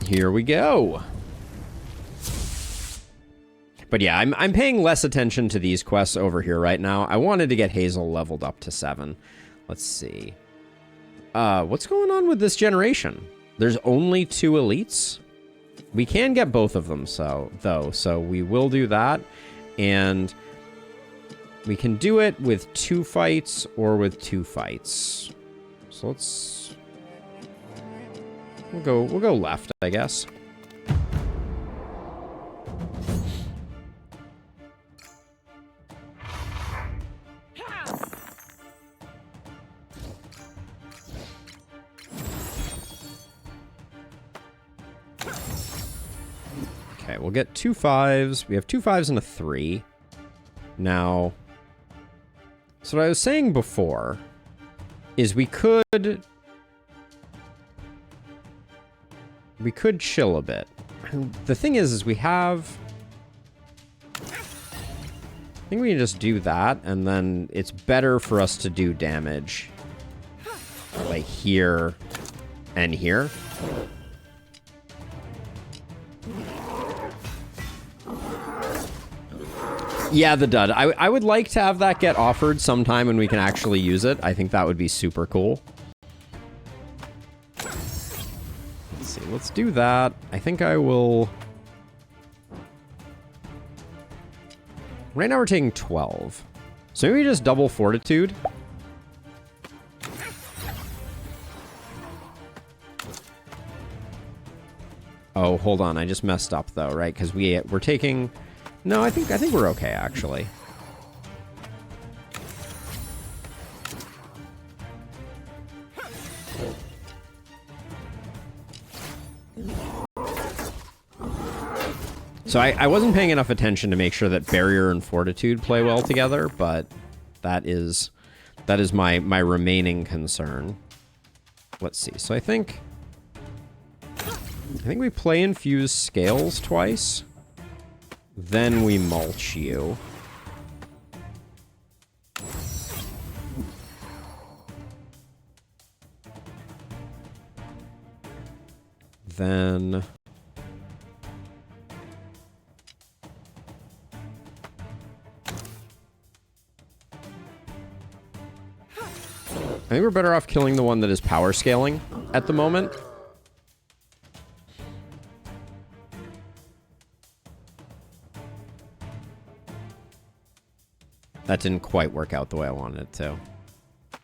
Here we go. But yeah, I'm paying less attention to these quests over here right now. I wanted to get Hazel leveled up to 7. Let's see. What's going on with this generation? There's only 2 elites. We can get both of them, so we will do that. And we can do it with 2 fights or with 2 fights. So let's... We'll go left, I guess. Okay, we'll get 2 5s. We have 2 5s and a 3. Now, so what I was saying before is we could chill a bit. The thing is we have... I think we can just do that, and then it's better for us to do damage like here and here. Yeah, the dud. I would like to have that get offered sometime when we can actually use it. I think that would be super cool. Let's see. Let's do that. I think I will... Right now we're taking 12. So maybe just double Fortitude. Oh, hold on. I just messed up though, right? Because we're taking... No, I think we're okay, actually. So I wasn't paying enough attention to make sure that Barrier and Fortitude play well together, but that is my remaining concern. Let's see. So I think we play Infuse Scales twice. Then we mulch you. Then... I think we're better off killing the one that is power scaling at the moment. That didn't quite work out the way I wanted it to.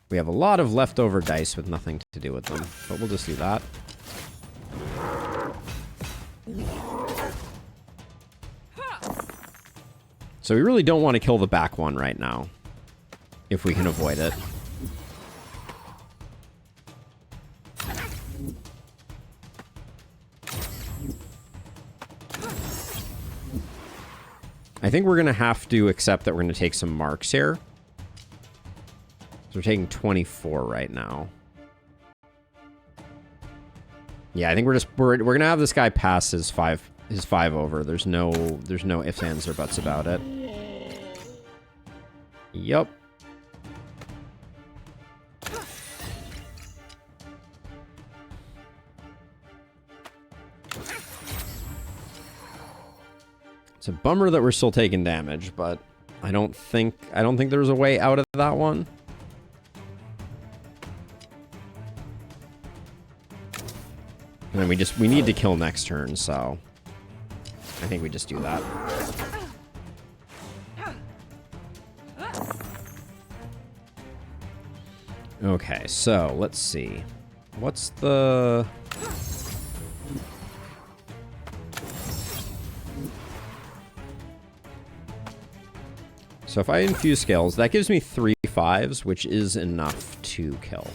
We have a lot of leftover dice with nothing to do with them, but we'll just do that. So we really don't want to kill the back one right now, if we can avoid it. I think we're going to have to accept that we're going to take some marks here. So we're taking 24 right now. Yeah, I think we're going to have this guy pass his 5 over. There's no ifs, ands, or buts about it. Yup. It's a bummer that we're still taking damage, but I don't think there's a way out of that one. And then we need to kill next turn, so I think we just do that. Okay, so let's see. What's the... So if I infuse scales, that gives me 3 5s, which is enough to kill.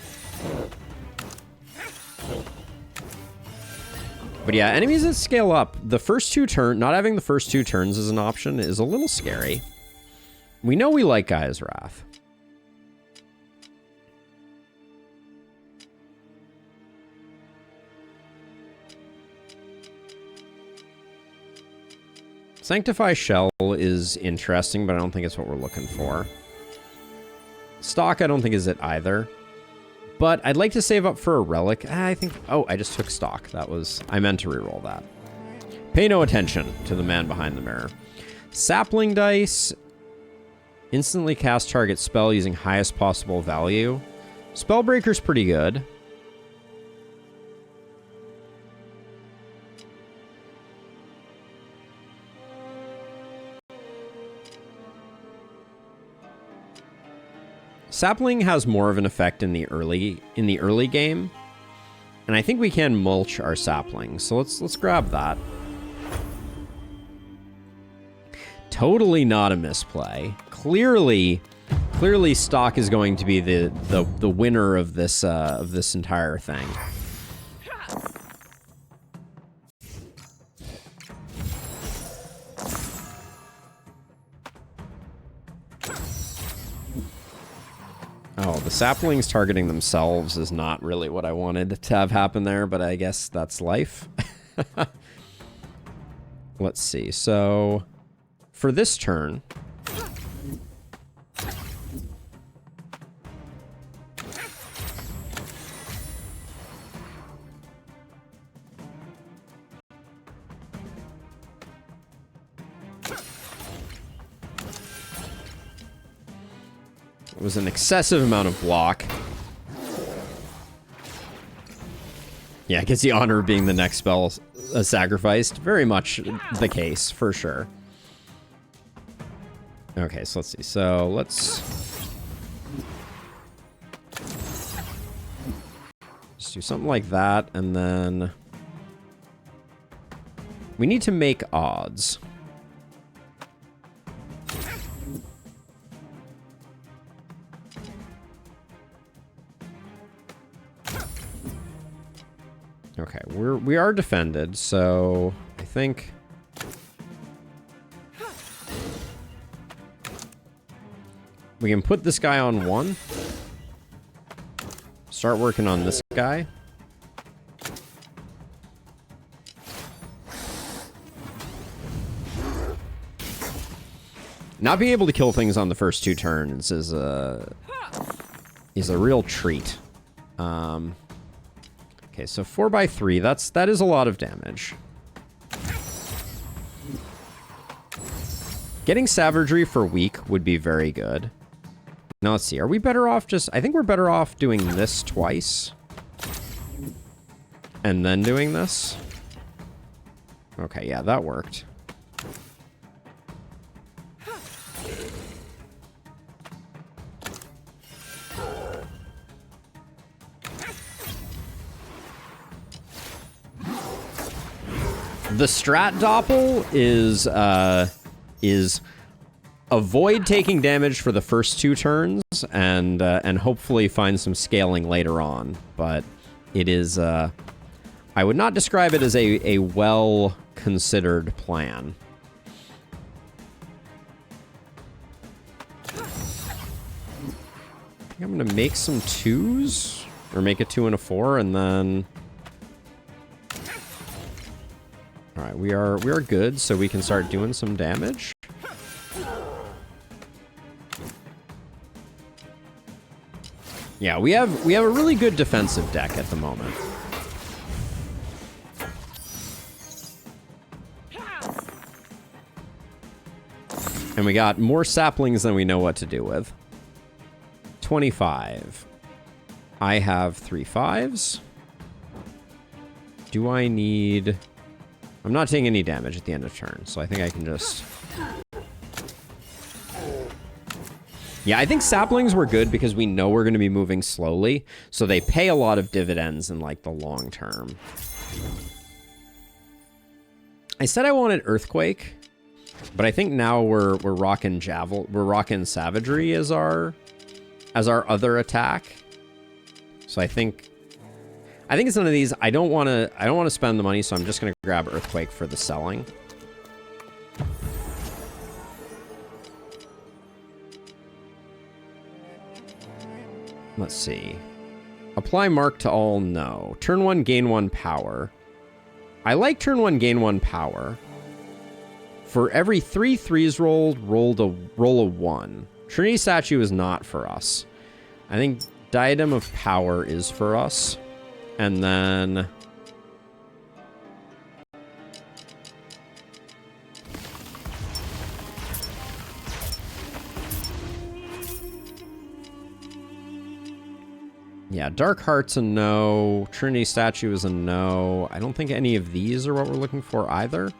But yeah, enemies that scale up, the first 2 turns, not having the first 2 turns as an option is a little scary. We know we like Gaia's Wrath. Sanctify Shell is interesting, but I don't think it's what we're looking for. Stock, I don't think is it either. But I'd like to save up for a relic. I think... Oh, I just took stock. I meant to reroll that. Pay no attention to the man behind the mirror. Sapling dice. Instantly cast target spell using highest possible value. Spellbreaker's pretty good. Sapling has more of an effect in the early game, and I think we can mulch our sapling. So let's grab that. Totally not a misplay. Clearly stock is going to be the winner of this entire thing. Oh, the saplings targeting themselves is not really what I wanted to have happen there, but I guess that's life. Let's see. So, for this turn... It was an excessive amount of block. Yeah, it gets the honor of being the next spell sacrificed. Very much the case, for sure. Okay, so let's see. So let's just do something like that, and then we need to make odds. Okay, we are defended, so I think we can put this guy on 1. Start working on this guy. Not being able to kill things on the first 2 turns is a real treat. Okay, so 4x3, that is a lot of damage. Getting savagery for weak would be very good. Now let's see, are we better off I think we're better off doing this twice. And then doing this. Okay, yeah, that worked. The strat doppel is avoid taking damage for the first 2 turns and hopefully find some scaling later on. But it is I would not describe it as a well considered plan. I think I'm gonna make some 2s or make a 2 and a 4 and then. All right, we are good, so we can start doing some damage. Yeah, we have a really good defensive deck at the moment. And we got more saplings than we know what to do with. 25. I have 3 5s. Do I need... I'm not taking any damage at the end of turn, so I think I can just... Yeah, I think saplings were good because we know we're going to be moving slowly, so they pay a lot of dividends in, like, the long term. I said I wanted Earthquake, but I think now we're rocking we're rocking Savagery as our other attack. So I think it's none of these. I don't want to spend the money, so I'm just going to grab Earthquake for the selling. Let's see. Apply mark to all, no. Turn 1, gain 1 power. I like turn 1, gain 1 power. For every 3 3s roll a 1. Trinity Statue is not for us. I think Diadem of Power is for us. And then... yeah, Dark Heart's a no. Trinity Statue is a no. I don't think any of these are what we're looking for either.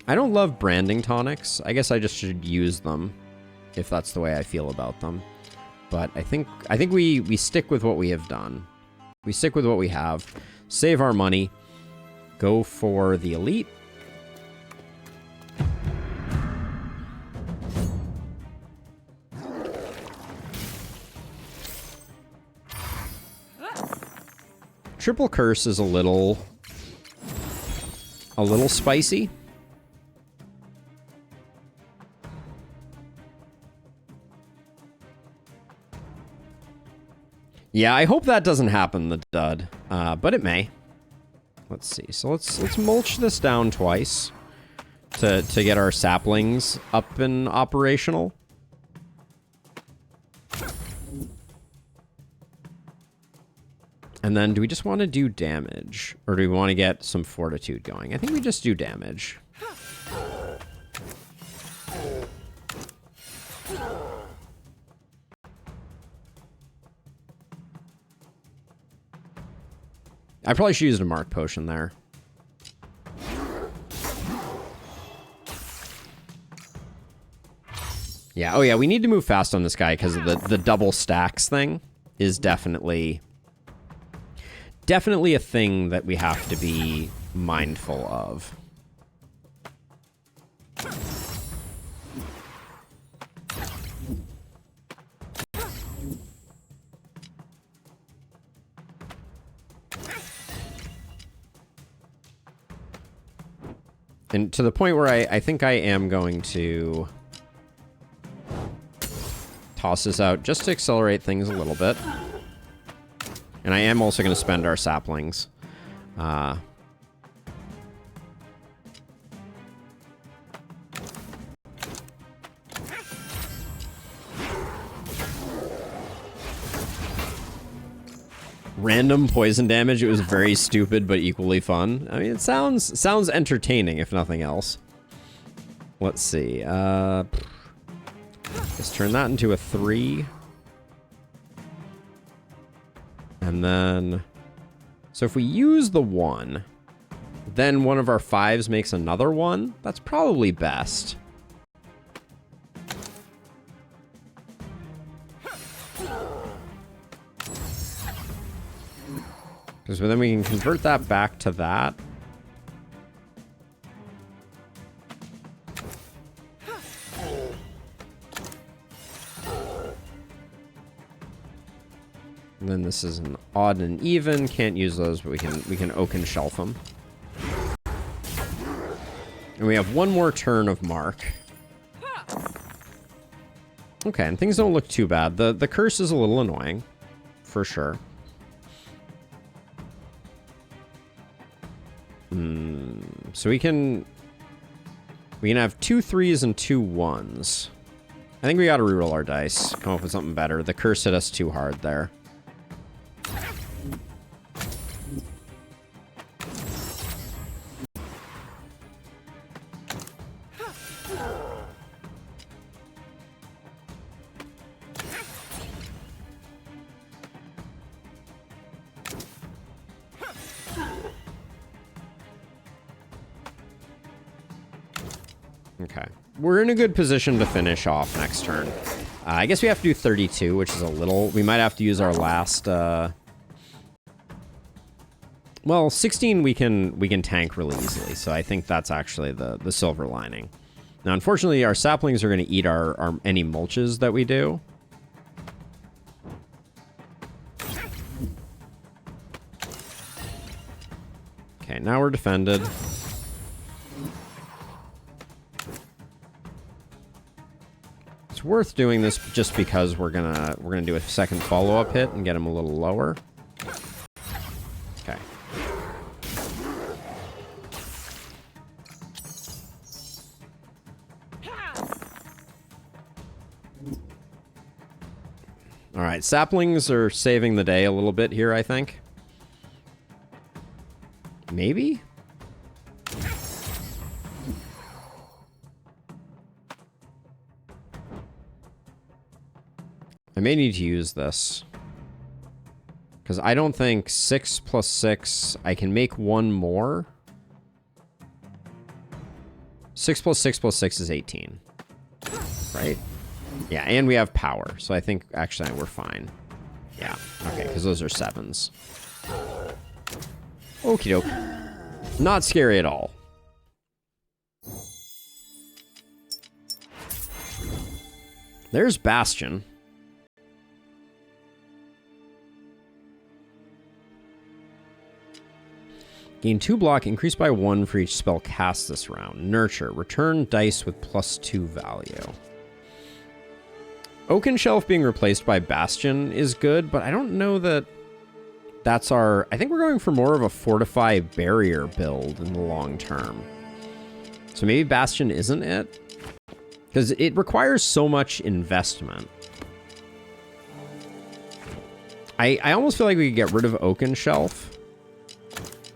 I don't love branding tonics. I guess I just should use them if that's the way I feel about them. But I think we stick with what we have done. We stick with what we have. Save our money. Go for the elite. Triple Curse is a little spicy. Yeah, I hope that doesn't happen, the dud. But it may. Let's see. So let's mulch this down twice to get our saplings up and operational. And then do we just want to do damage? Or do we want to get some fortitude going? I think we just do damage. I probably should use a mark potion there. Yeah, oh yeah, we need to move fast on this guy because of the double stacks thing is definitely a thing that we have to be mindful of. And to the point where I think I am going to toss this out just to accelerate things a little bit. And I am also going to spend our saplings. Random poison damage. It was very stupid, but equally fun. I mean, it sounds entertaining, if nothing else. Let's see. Let's turn that into a 3. And then... so if we use the 1, then one of our 5s makes another 1. That's probably best. Because then we can convert that back to that. And then this is an odd and even. Can't use those, but we can oak and shelf them. And we have one more turn of mark. Okay, and things don't look too bad. The curse is a little annoying, for sure. So we can have 2 3s and 2 1s. I think we got to reroll our dice. Come up with something better. The curse hit us too hard there. Okay. We're in a good position to finish off next turn. I guess we have to do 32, which is a little... we might have to use our last... well, 16 we can tank really easily, so I think that's actually the silver lining. Now, unfortunately, our saplings are going to eat our any mulches that we do. Okay, now we're defended. It's worth doing this just because we're gonna do a second follow-up hit and get him a little lower. Okay. All right, saplings are saving the day a little bit here, I think. Maybe? I may need to use this. Because I don't think 6 plus 6... I can make one more. 6 plus 6 plus 6 is 18. Right? Yeah, and we have power. So I think, actually, we're fine. Yeah, okay, because those are 7s. Okie doke. Not scary at all. There's Bastion. Gain 2 block, increased by 1 for each spell cast this round. Nurture. Return dice with +2 value. Oaken Shelf being replaced by Bastion is good, but I don't know that that's our... I think we're going for more of a Fortify Barrier build in the long term. So maybe Bastion isn't it? Because it requires so much investment. I almost feel like we could get rid of Oaken Shelf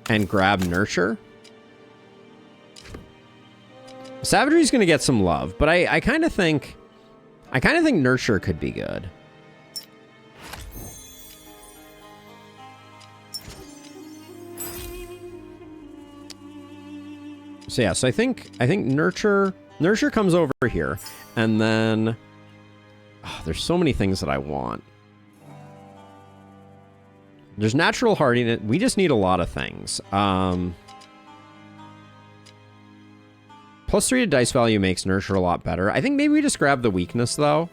and grab Nurture. Savagery's going to get some love, but I kind of think... I kind of think Nurture could be good. So yeah, so I think Nurture comes over here, and then there's so many things that I want. There's natural hardiness. We just need a lot of things. +3 to dice value makes Nurture a lot better. I think maybe we just grab the weakness, though,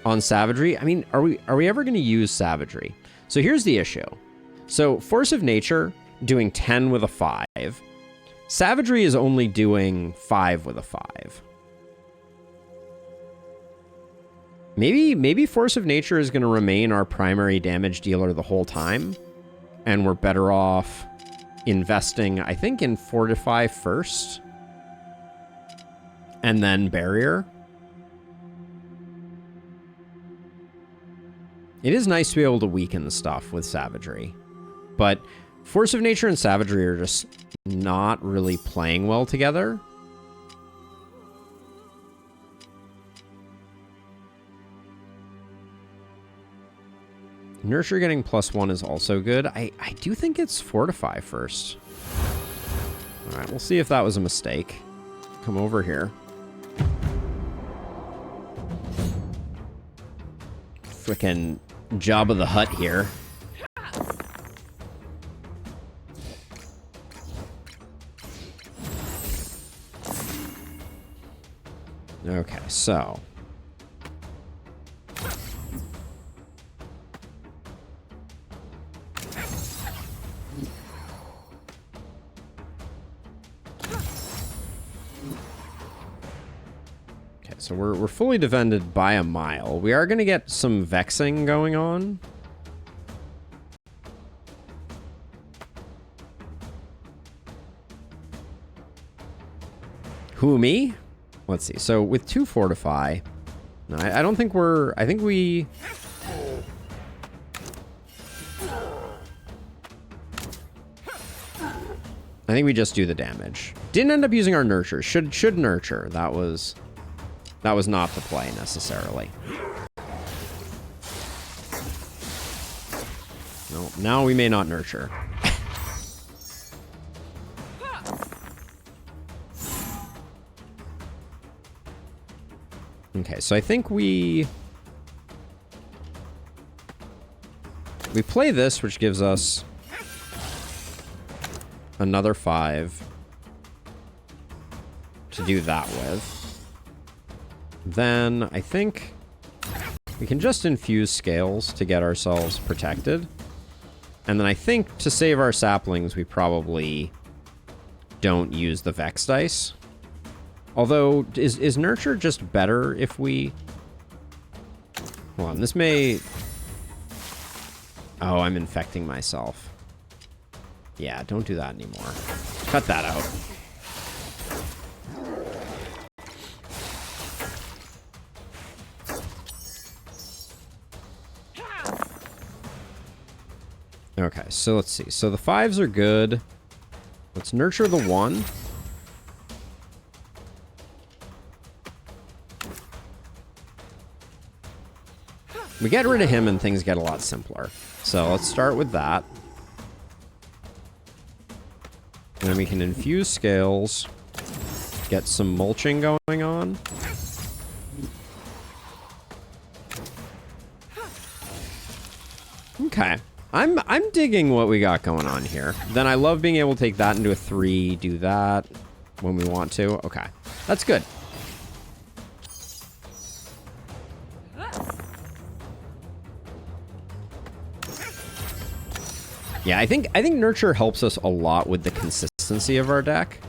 on Savagery. I mean, are we ever going to use Savagery? So here's the issue. So Force of Nature, doing 10 with a 5. Savagery is only doing 5 with a 5. Maybe Force of Nature is going to remain our primary damage dealer the whole time, and we're better off investing, I think, in Fortify first, and then Barrier. It is nice to be able to weaken the stuff with Savagery, but Force of Nature and Savagery are just not really playing well together. Nurture getting +1 is also good. I do think it's Fortify first. All right, we'll see if that was a mistake. Come over here. Frickin' Jabba the Hutt here. Okay, so... So we're fully defended by a mile. We are going to get some vexing going on. Who, me? Let's see. So with 2 Fortify... No, I don't think we're... I think we... I think we just do the damage. Didn't end up using our Nurture. Should Nurture. That was not the play, necessarily. No, now we may not Nurture. Okay, so I think we play this, which gives us another 5 to do that with. Then I think we can just infuse scales to get ourselves protected. And then I think to save our saplings, we probably don't use the Vex dice. Although, is Nurture just better if we... Hold on, this may... Oh, I'm infecting myself. Yeah, don't do that anymore. Cut that out. Okay, so let's see. So the 5s are good. Let's nurture the 1. We get rid of him and things get a lot simpler. So let's start with that. And then we can infuse scales, get some mulching going on. Okay. I'm digging what we got going on here. Then I love being able to take that into a 3, do that when we want to. Okay. That's good. Yeah, I think Nurture helps us a lot with the consistency of our deck.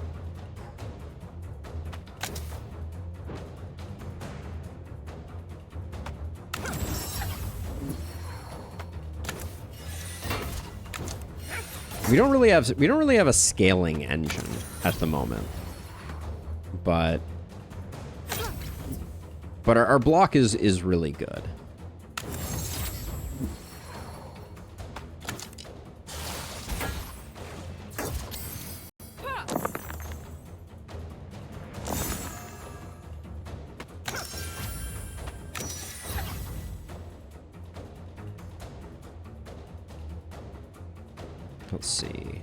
We don't really have a scaling engine at the moment. But our block is really good. Let's see.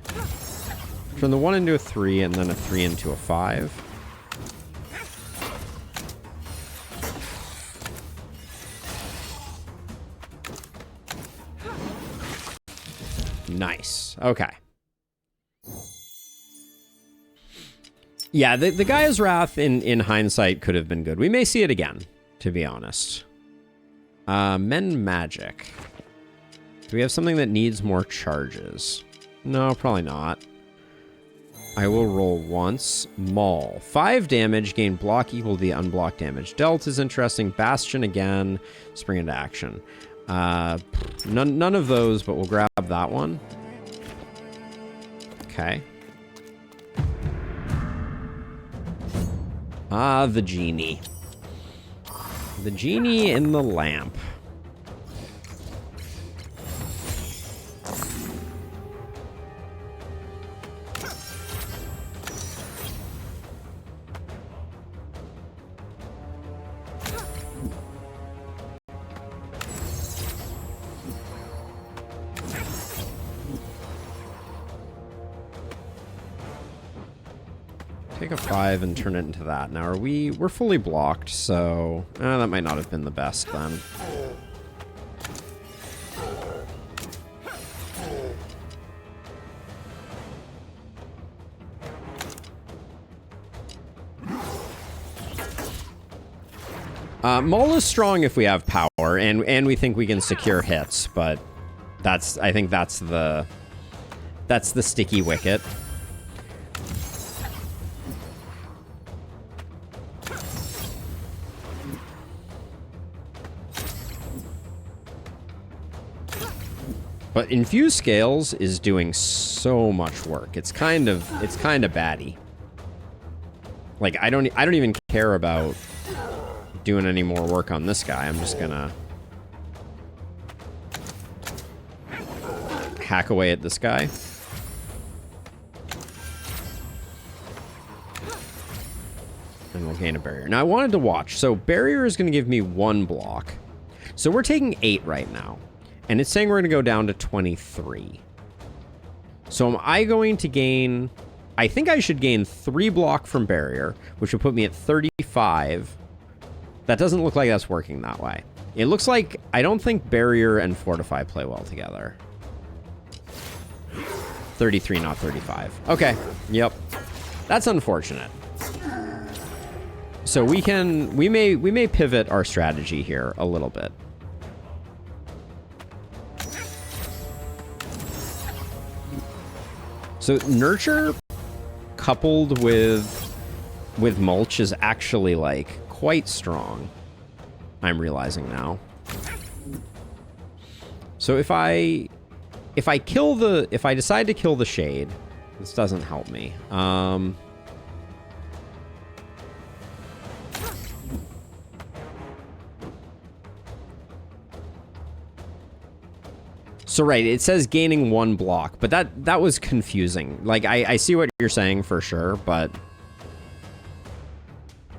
Turn the 1 into a 3 and then a 3 into a 5. Nice. Okay. Yeah, the Gaia's Wrath in hindsight could have been good. We may see it again, to be honest. Men Magic. Do we have something that needs more charges? No, probably not. I will roll once. Maul. 5 damage. Gain block equal to the unblocked damage dealt is interesting. Bastion again. Spring into action. None of those, but we'll grab that one. Okay. Ah, the genie. The genie in the lamp. Take a 5 and turn it into that. Now, we're fully blocked, so that might not have been the best then. Maul is strong if we have power, and we think we can secure hits, but I think that's the sticky wicket. But Infuse Scales is doing so much work. It's kind of batty. Like I don't even care about doing any more work on this guy. I'm just gonna hack away at this guy. And we'll gain a barrier. Now I wanted to watch. So barrier is gonna give me 1 block. So we're taking 8 right now. And it's saying we're going to go down to 23. So am I going to gain... I think I should gain 3 block from barrier, which would put me at 35. That doesn't look like that's working that way. It looks like... I don't think barrier and fortify play well together. 33, not 35. Okay. Yep. That's unfortunate. So we may pivot our strategy here a little bit. So Nurture coupled with Mulch is actually like quite strong. I'm realizing now. So if I decide to kill the Shade, this doesn't help me. So right, it says gaining 1 block, but that was confusing. Like, I see what you're saying for sure, but...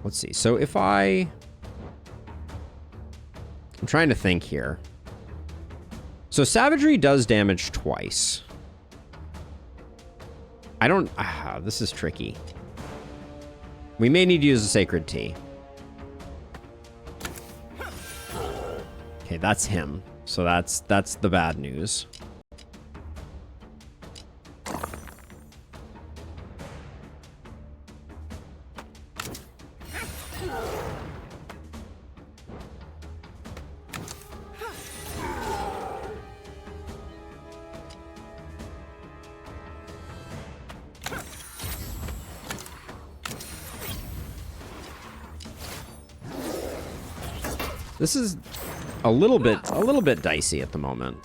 Let's see. So if I'm trying to think here. So Savagery does damage twice. I don't... this is tricky. We may need to use a Sacred Tea. Okay, that's him. So that's the bad news. This is a little bit dicey at the moment.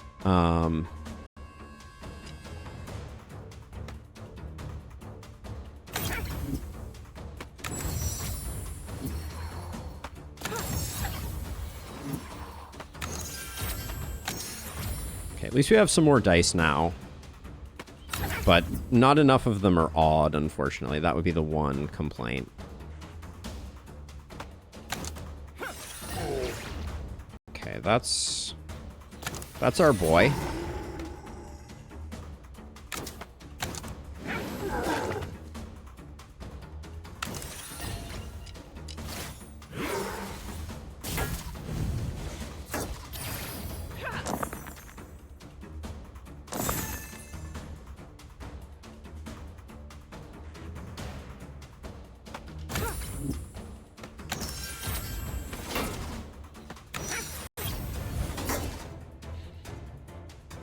Okay, at least we have some more dice now. But not enough of them are odd, unfortunately. That would be the one complaint. Okay, that's our boy.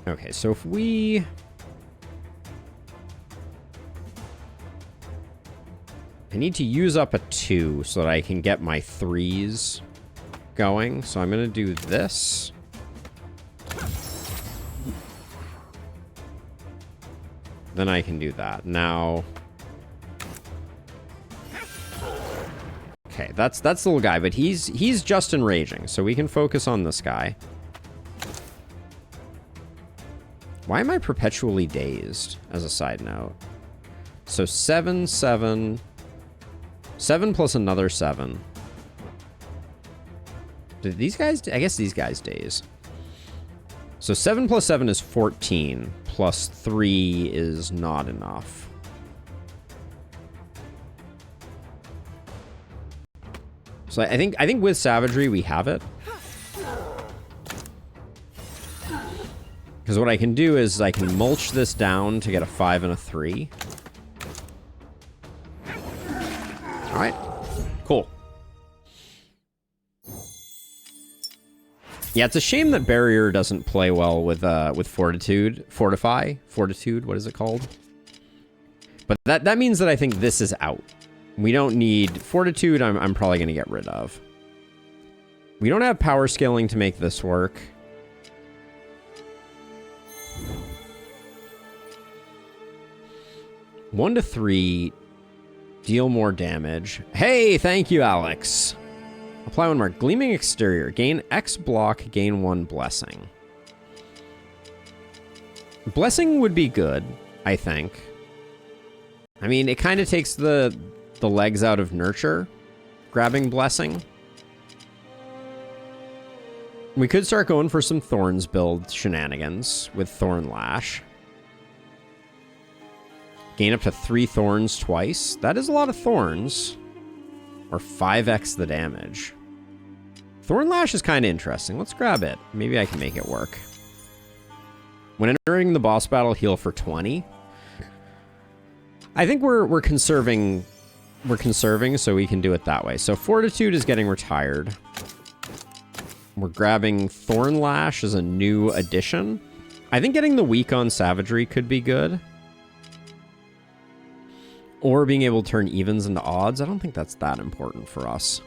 Okay, so if we... I need to use up a 2 so that I can get my 3s going. So I'm going to do this. Then I can do that. Now... Okay, that's the little guy, but he's just enraging, so we can focus on this guy. Why am I perpetually dazed, as a side note? So 7, 7... 7 plus another 7. Did these guys... I guess these guys daze. So 7 plus 7 is 14. Plus 3 is not enough. So I think with Savagery we have it. Because what I can do is I can mulch this down to get a 5 and a 3. Alright. Cool. Yeah, it's a shame that Barrier doesn't play well with Fortitude. Fortitude, what is it called? But that means that I think this is out. We don't need... Fortitude, I'm probably going to get rid of. We don't have power scaling to make this work. One to 3, deal more damage. Hey, thank you, Alex. Apply 1 mark. Gleaming Exterior. Gain X block, gain 1 blessing. Blessing would be good, I think. I mean, it kind of takes the legs out of Nurture, grabbing Blessing. We could start going for some Thorns build shenanigans with Thorn Lash. Gain up to 3 thorns twice. That is a lot of thorns. Or 5x the damage. Thorn Lash is kind of interesting. Let's grab it. Maybe I can make it work. When entering the boss battle, heal for 20. I think we're conserving. We're conserving, so we can do it that way. So Fortitude is getting retired. We're grabbing Thorn Lash as a new addition. I think getting the weak on Savagery could be good. Or being able to turn evens into odds. I don't think that's that important for us.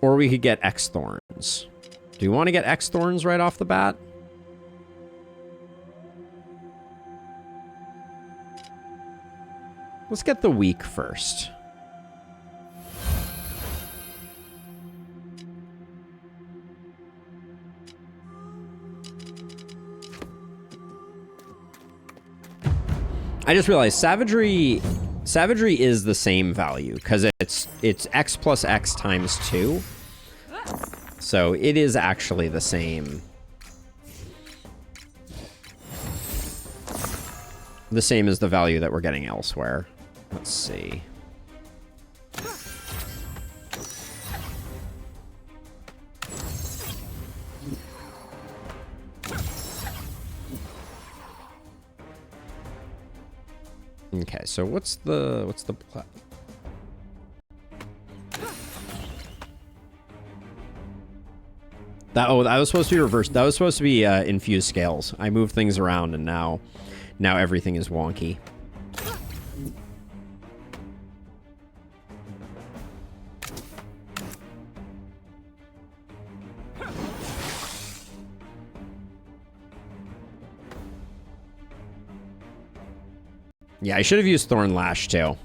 Or we could get X Thorns. Do you want to get X Thorns right off the bat? Let's get the weak first. I just realized savagery is the same value because it's x plus x times 2. So it is actually the same. The same as the value that we're getting elsewhere. Let's see. Okay, so what's the that was supposed to be reversed. That was supposed to be infused scales. I moved things around and now everything is wonky. Yeah, I should have used Thorn Lash too.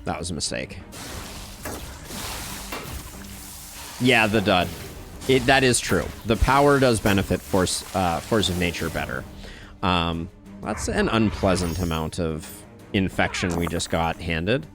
That was a mistake. Yeah, the dud. That is true. The power does benefit Force of Nature better. That's an unpleasant amount of infection we just got handed.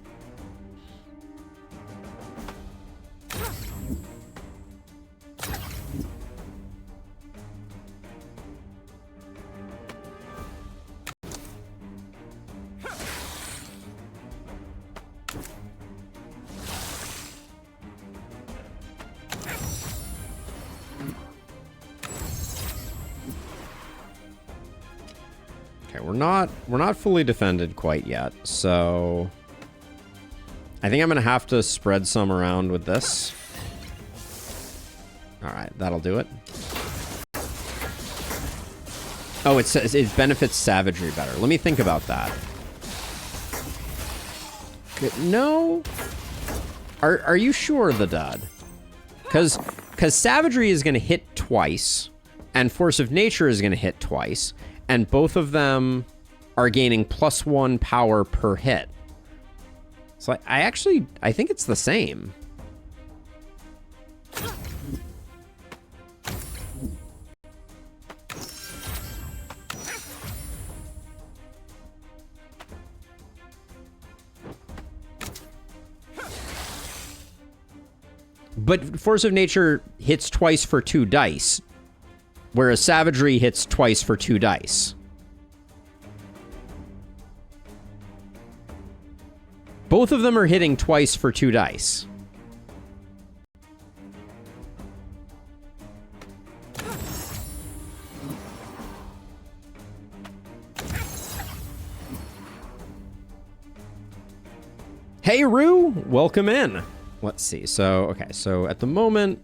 We're not fully defended quite yet, so I think I'm gonna have to spread some around with this. All right, that'll do it. Oh, it benefits savagery better. Let me think about that. No, are you sure, the dud? Because savagery is gonna hit twice, and Force of Nature is gonna hit twice. And both of them are gaining +1 power per hit. So I think it's the same. But Force of Nature hits twice for 2 dice. Whereas Savagery hits twice for 2 dice. Both of them are hitting twice for 2 dice. Hey, Rue! Welcome in. Let's see. So, okay. So, at the moment,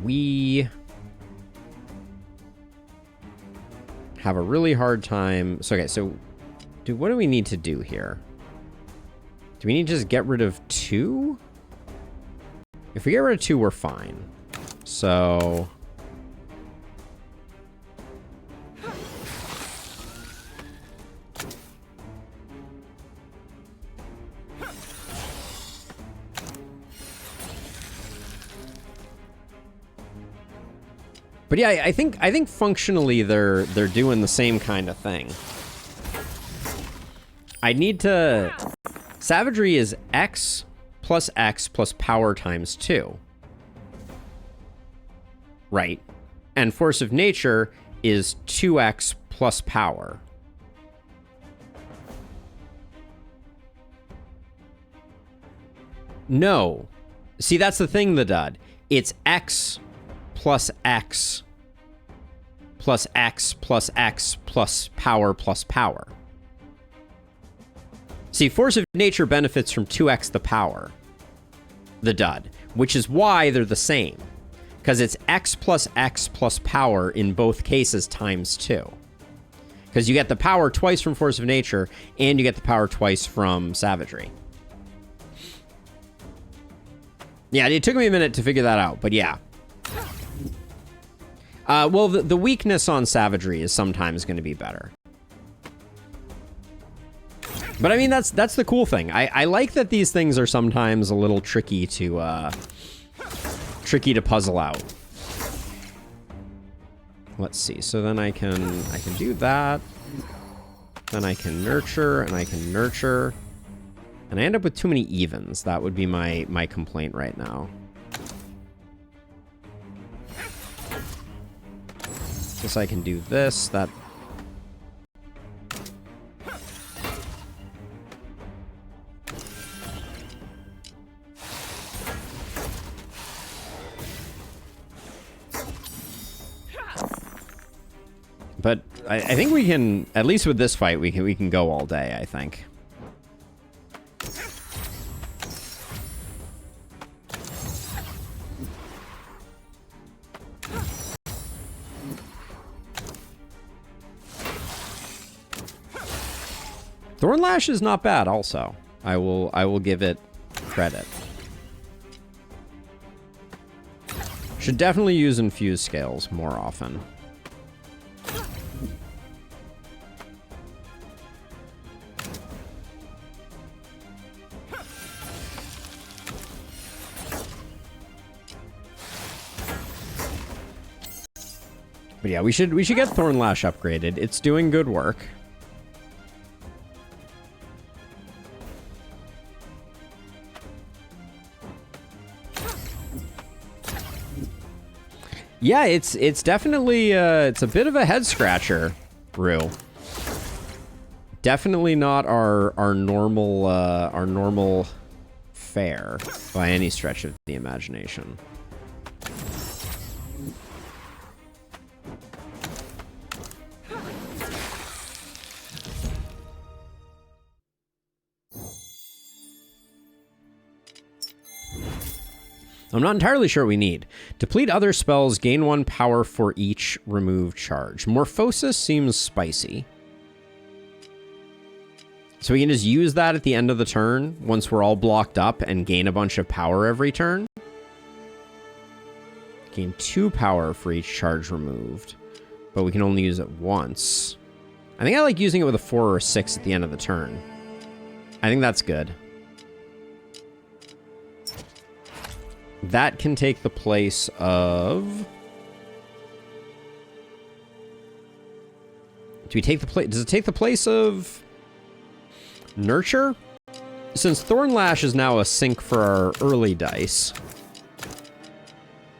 we have a really hard time. So, okay, so what do we need to do here? Do we need to just get rid of 2? If we get rid of 2, we're fine. So but yeah, I think functionally they're doing the same kind of thing. I need to... Savagery is X plus power times 2. Right. And Force of Nature is 2x plus power. No. See, that's the thing, the dud. It's X plus X plus X plus X plus power plus power. See, Force of Nature benefits from 2x the power, the dud, which is why they're the same. Because it's X plus power in both cases times 2. Because you get the power twice from Force of Nature, and you get the power twice from Savagery. Yeah, it took me a minute to figure that out, but yeah. Well, the weakness on Savagery is sometimes going to be better. But I mean, that's the cool thing. I like that these things are sometimes a little tricky to puzzle out. Let's see. So then I can do that. Then I can nurture, and I can nurture. And I end up with too many evens. That would be my complaint right now. Guess I can do this. That. But I think we can, at least with this fight, we can go all day, I think. Thornlash is not bad also. I will give it credit. Should definitely use infused scales more often. But yeah, we should get Thornlash upgraded. It's doing good work. Yeah, it's definitely it's a bit of a head scratcher, Rue. Definitely not our normal fare by any stretch of the imagination. I'm not entirely sure what we need. Deplete other spells, gain 1 power for each removed charge. Morphosis seems spicy. So we can just use that at the end of the turn once we're all blocked up and gain a bunch of power every turn. Gain 2 power for each charge removed, but we can only use it once. I think I like using it with a 4 or a 6 at the end of the turn. I think that's good. That can take the place of... Do we take the place... Does it take the place of... Nurture? Since Thornlash is now a sink for our early dice.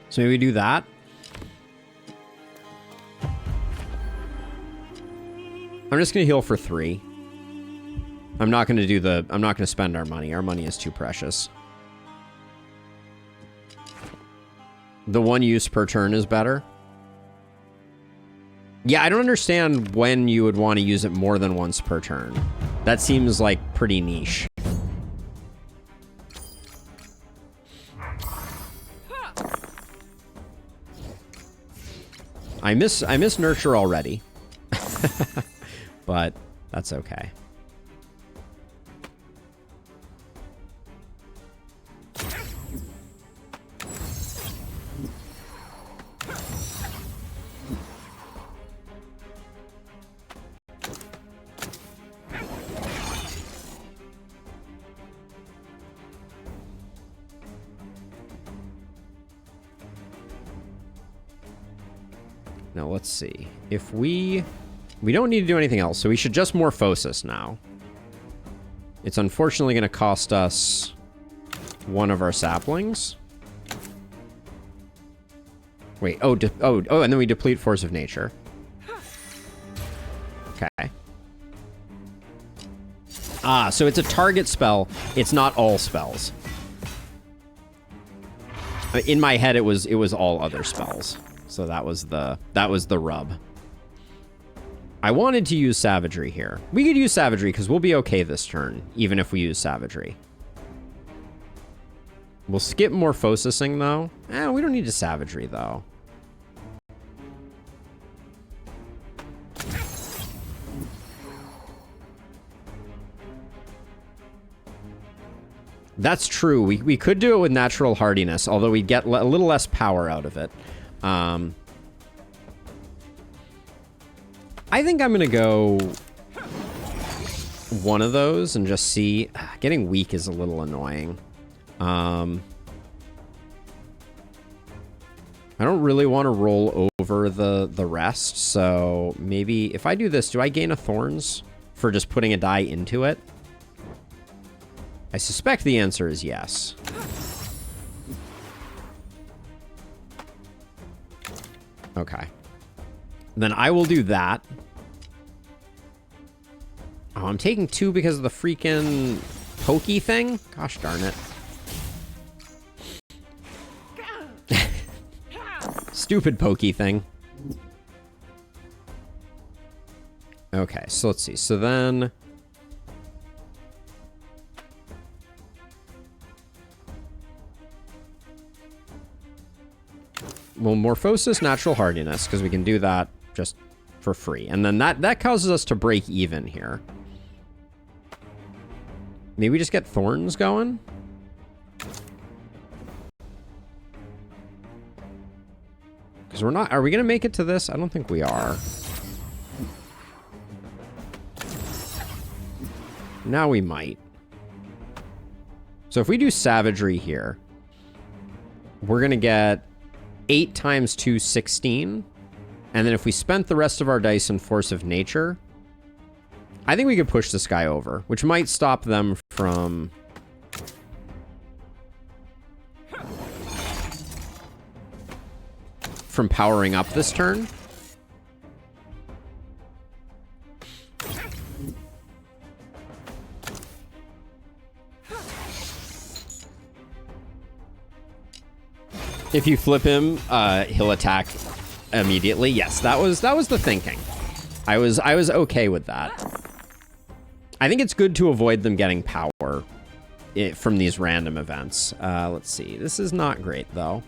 So maybe we do that. I'm just gonna heal for 3. I'm not gonna do the... I'm not gonna spend our money. Our money is too precious. The 1 use per turn is better. Yeah, I don't understand when you would want to use it more than once per turn. That seems like pretty niche. I miss Nurture already. But that's okay. Now, let's see. If we don't need to do anything else, so we should just Morphosis now. It's unfortunately going to cost us 1 of our saplings. Wait, oh, and then we deplete Force of Nature. Okay. Ah, so it's a target spell. It's not all spells. In my head, it was all other spells. So that was the rub. I wanted to use Savagery here. We could use Savagery because we'll be okay this turn, even if we use Savagery. We'll skip Morphosising, though. We don't need a Savagery, though. That's true. We could do it with Natural Hardiness, although we'd get a little less power out of it. I think I'm going to go 1 of those and just see. Getting weak is a little annoying. I don't really want to roll over the rest. So maybe if I do this, do I gain a Thorns for just putting a die into it? I suspect the answer is yes. Okay. Then I will do that. Oh, I'm taking 2 because of the freaking pokey thing? Gosh darn it. Stupid pokey thing. Okay, so let's see. So then... well, Morphosis, Natural Hardiness, because we can do that just for free. And then that causes us to break even here. Maybe we just get Thorns going? Because we're not... are we going to make it to this? I don't think we are. Now we might. So if we do Savagery here, we're going to get 8 times 2, 16. And then if we spent the rest of our dice in Force of Nature, I think we could push this guy over, which might stop them from... powering up this turn. If you flip him, he'll attack immediately. Yes, that was the thinking. I was okay with that. I think it's good to avoid them getting power from these random events. Let's see. This is not great though.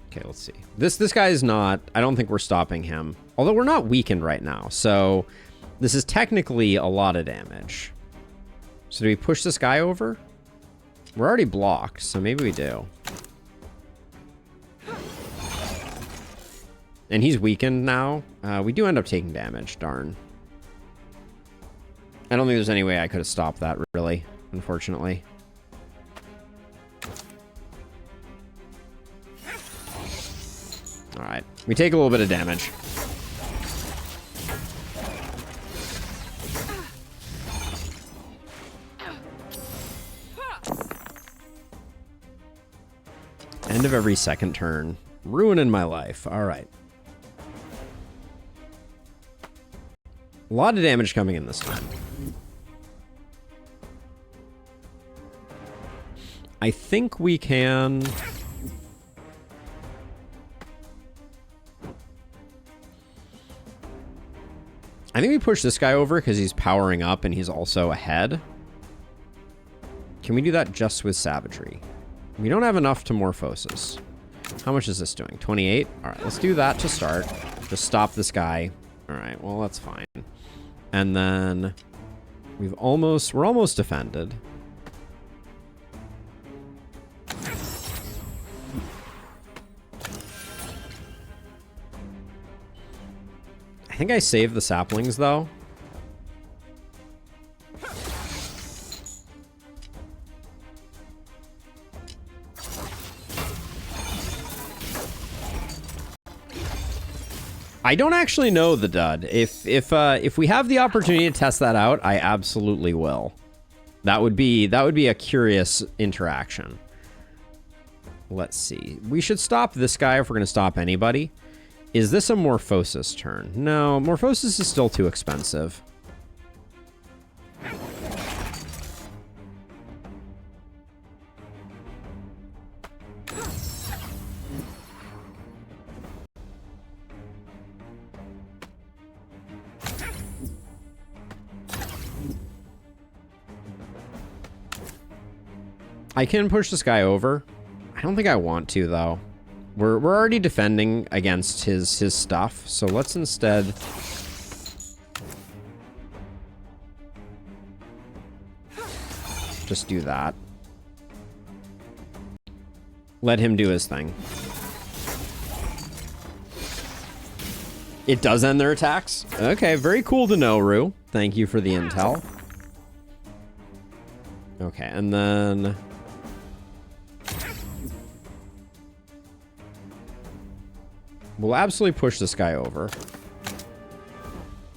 Okay, let's see. This guy is not... I don't think we're stopping him. Although we're not weakened right now, so this is technically a lot of damage. So do we push this guy over? We're already blocked, so maybe we do. And he's weakened now. We do end up taking damage, darn. I don't think there's any way I could have stopped that, really, unfortunately. Alright, we take a little bit of damage. End of every second turn. Ruining my life. Alright. A lot of damage coming in this time. I think we can... I think we push this guy over because he's powering up and he's also ahead. Can we do that just with Savagery? We don't have enough to Morphosis. How much is this doing? 28? All right, let's do that to start. Just stop this guy. All right, well, that's fine. And then we're almost defended. I think I saved the saplings, though. I don't actually know the dud. If we have the opportunity to test that out, I absolutely will. That would be a curious interaction. Let's see. We should stop this guy if we're going to stop anybody. Is this a Morphosis turn? No, Morphosis is still too expensive. I can push this guy over. I don't think I want to, though. We're already defending against his stuff, so let's instead Just do that. Let him do his thing. It does end their attacks? Okay, very cool to know, Rue. Thank you for the intel. Okay, and then... we'll absolutely push this guy over.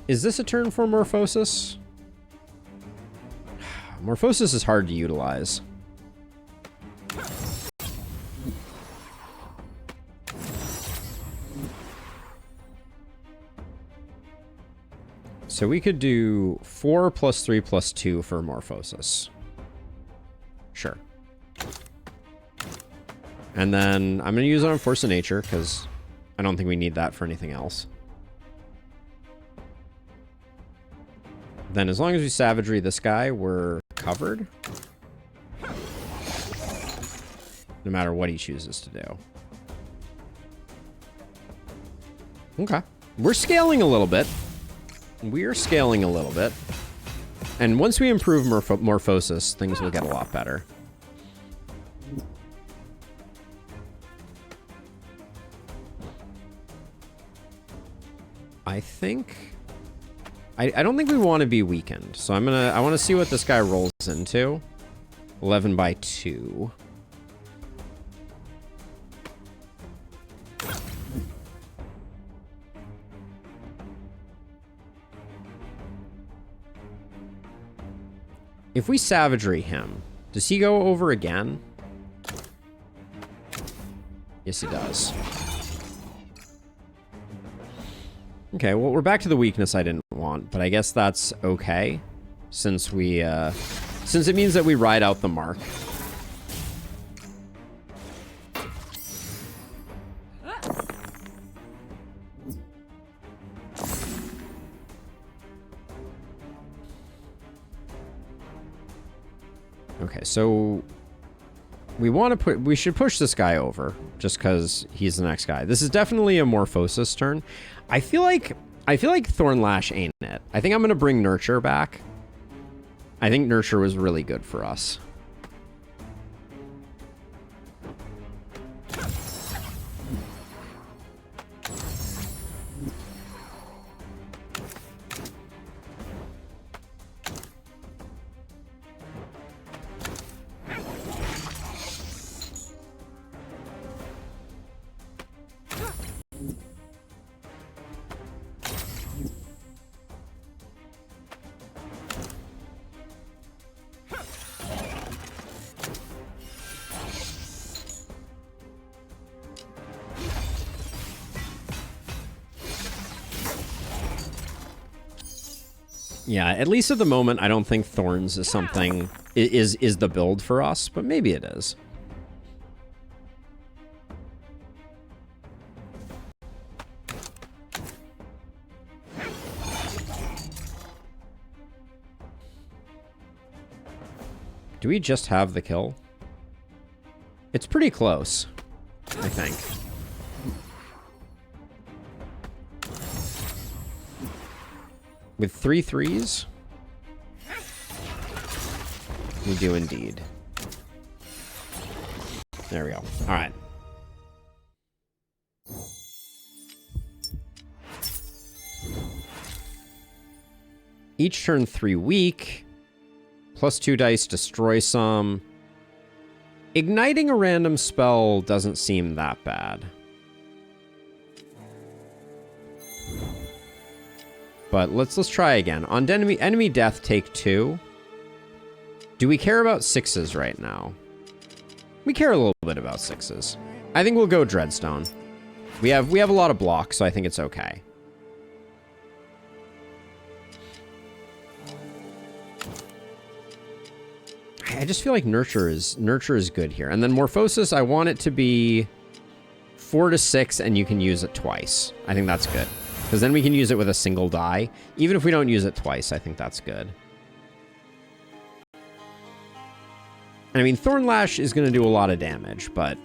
Is this a turn for Morphosis? Morphosis is hard to utilize. So we could do 4 + 3 + 2 for Morphosis. Sure. And then I'm going to use it on Force of Nature, because I don't think we need that for anything else. Then as long as we savagery this guy, we're covered. No matter what he chooses to do. Okay. We're scaling a little bit. We're scaling a little bit. And once we improve Morphosis, things will get a lot better. I think... I don't think we want to be weakened. So I want to see what this guy rolls into. 11 by 2. If we savagery him, does he go over again? Yes, he does. Okay, well, we're back to the weakness I didn't want, but I guess that's okay, since we, since it means that we ride out the mark. Okay, so we should push this guy over just because he's the next guy. This is definitely a Morphosis turn. I feel like Thornlash ain't it. I think I'm gonna bring Nurture back. I think Nurture was really good for us. Yeah, at least at the moment, I don't think Thorns is something, is the build for us, but maybe it is. Do we just have the kill? It's pretty close, I think. With 3 3s? We do indeed. There we go. All right. Each turn 3 weak. +2 dice, destroy some. Igniting a random spell doesn't seem that bad. But let's try again. On enemy death, take 2. Do we care about 6s right now? We care a little bit about 6s. I think we'll go Dreadstone. We have a lot of blocks, so I think it's okay. I just feel like Nurture is good here. And then Morphosis, I want it to be 4 to 6, and you can use it twice. I think that's good. Because then we can use it with a single die. Even if we don't use it twice, I think that's good. And I mean, Thornlash is going to do a lot of damage, but